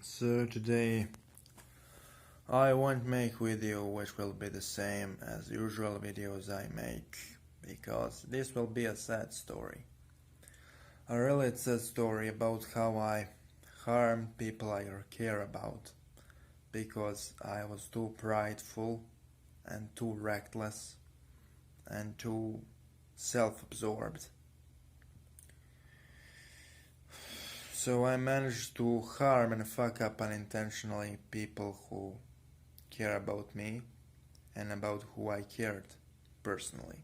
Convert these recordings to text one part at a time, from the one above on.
So today I won't make video which will be the same as usual videos I make, because this will be a sad story. A really sad story about how I harmed people I care about, because I was too prideful and too reckless and too self-absorbed. So I managed to harm and fuck up unintentionally people who care about me and about who I cared personally.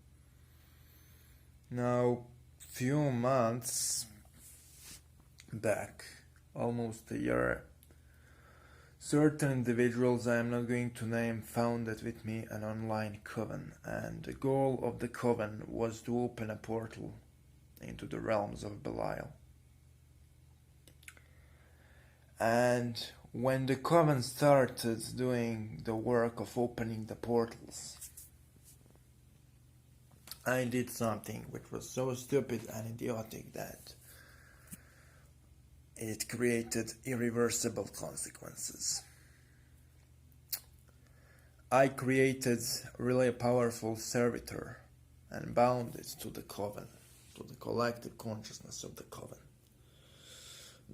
Now, few months back, almost a year, certain individuals I am not going to name founded with me an online coven, and the goal of the coven was to open a portal into the realms of Belial. And when the coven started doing the work of opening the portals, I did something which was so stupid and idiotic that it created irreversible consequences. I created really a powerful servitor and bound it to the coven, to the collective consciousness of the coven.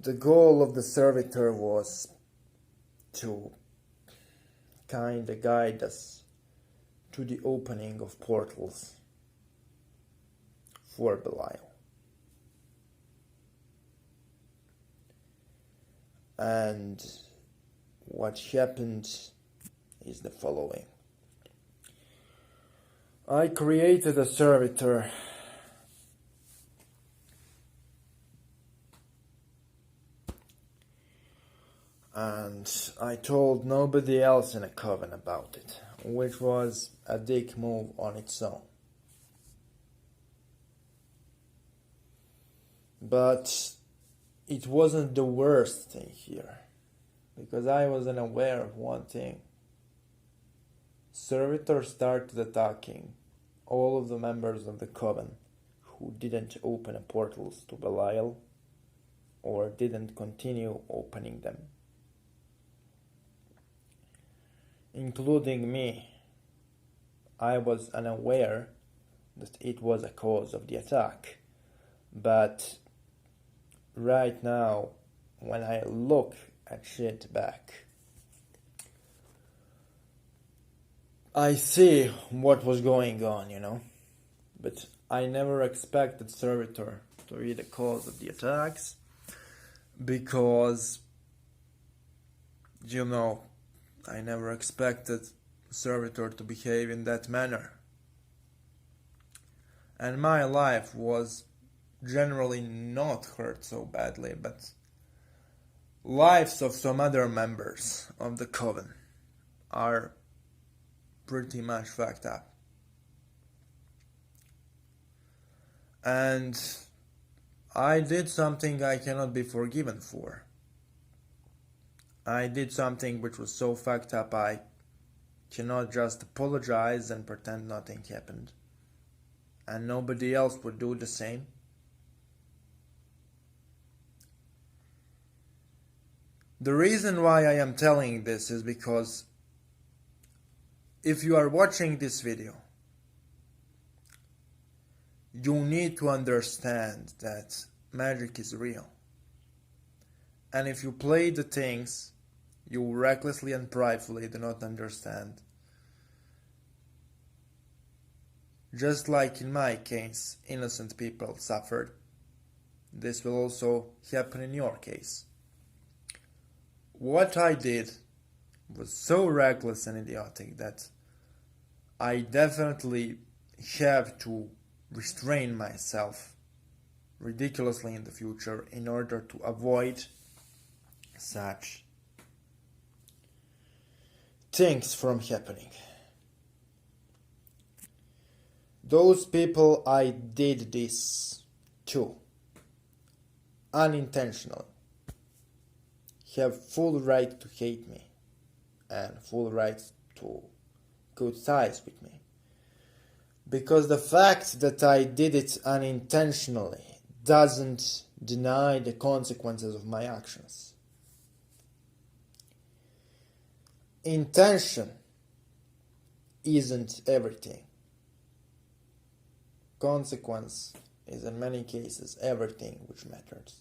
The goal of the servitor was to kinda guide us to the opening of portals for Belial. And what happened is the following. I created a servitor and I told nobody else in a coven about it, which was a dick move on its own. But it wasn't the worst thing here, because I was unaware of one thing. Servitor started attacking all of the members of the coven who didn't open the portals to Belial or didn't continue opening them, including me. I was unaware that it was a cause of the attack, but right now, when I look at shit back, I see what was going on, but I never expected Servitor to be the cause of the attacks, because, I never expected Servitor to behave in that manner. And my life was generally not hurt so badly, but lives of some other members of the coven are pretty much fucked up. And I did something I cannot be forgiven for. I did something which was so fucked up I cannot just apologize and pretend nothing happened. And nobody else would do the same. The reason why I am telling this is because if you are watching this video, you need to understand that magic is real. And if you play the things you recklessly and pridefully do not understand, just like in my case, innocent people suffered, this will also happen in your case. What I did was so reckless and idiotic that I definitely have to restrain myself ridiculously in the future in order to avoid such things from happening. Those people I did this to, unintentionally, have full right to hate me and full right to cut ties with me. Because the fact that I did it unintentionally doesn't deny the consequences of my actions. intention isn't everything. Consequence is in many cases everything which matters.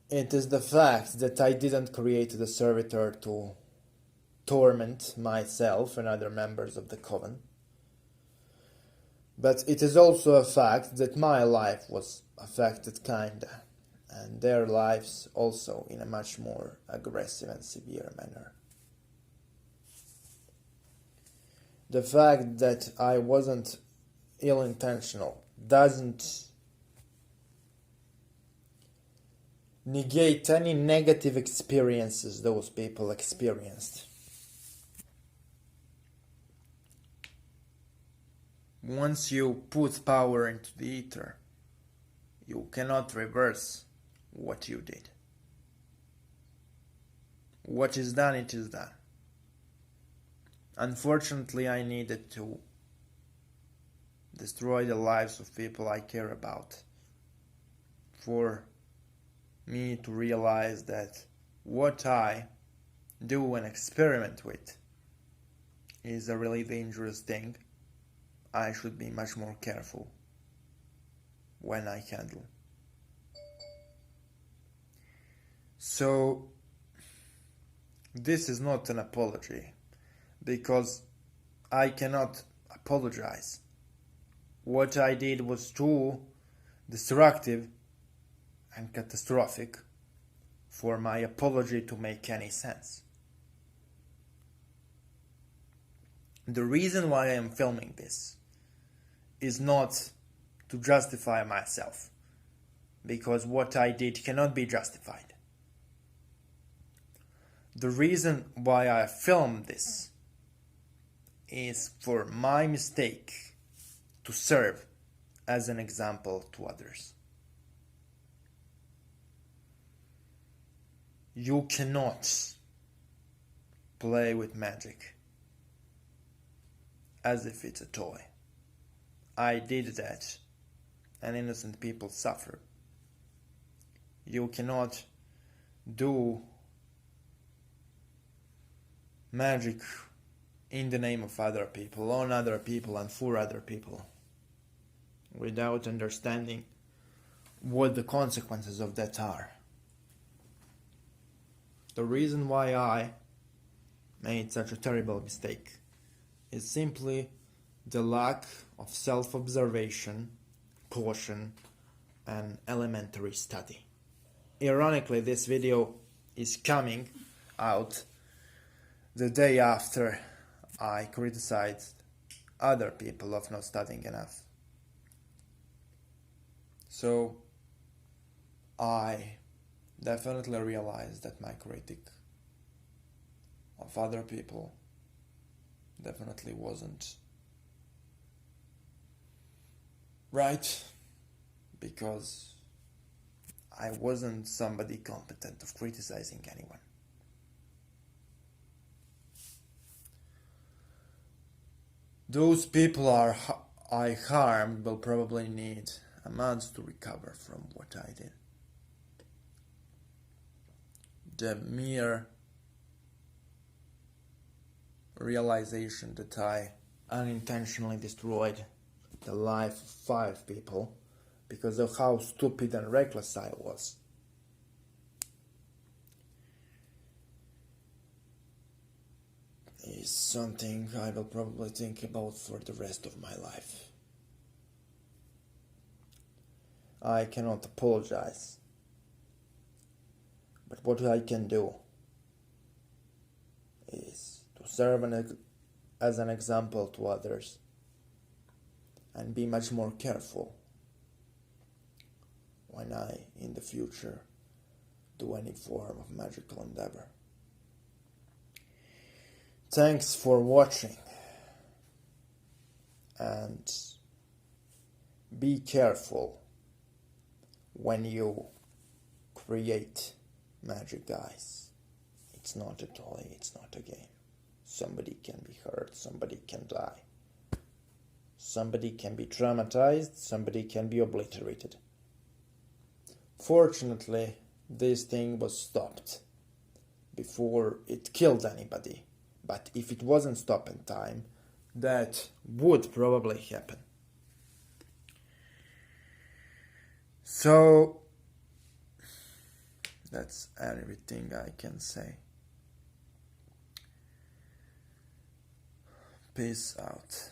It is the fact that I didn't create the servitor to torment myself and other members of the coven. But it is also a fact that my life was affected kinda, and their lives also in a much more aggressive and severe manner. The fact that I wasn't ill-intentional doesn't negate any negative experiences those people experienced. Once you put power into the ether, you cannot reverse what you did. What is done, it is done. Unfortunately, I needed to destroy the lives of people I care about for me to realize that what I do and experiment with is a really dangerous thing. I should be much more careful when I handle. So, this is not an apology, because I cannot apologize. What I did was too destructive and catastrophic for my apology to make any sense. The reason why I am filming this is not to justify myself, because what I did cannot be justified. The reason why I filmed this is for my mistake to serve as an example to others. You cannot play with magic as if it's a toy. I did that, and innocent people suffer. You cannot do magic in the name of other people, on other people, and for other people, without understanding what the consequences of that are. The reason why I made such a terrible mistake is simply the lack of self-observation, caution, and elementary study. Ironically, this video is coming out the day after I criticized other people of not studying enough. So I definitely realized that my critic of other people definitely wasn't right, because I wasn't somebody competent of criticizing anyone. Those people I harmed will probably need a month to recover from what I did. The mere realization that I unintentionally destroyed the life of 5 people because of how stupid and reckless I was is something I will probably think about for the rest of my life. I cannot apologize, but what I can do is to serve as an example to others and be much more careful when I, in the future, do any form of magical endeavor. Thanks for watching, and be careful when you create magic, guys. It's not a toy, it's not a game. Somebody can be hurt, somebody can die. Somebody can be traumatized, somebody can be obliterated. Fortunately, this thing was stopped before it killed anybody. But if it wasn't stopped in time, that would probably happen. So that's everything I can say. Peace out.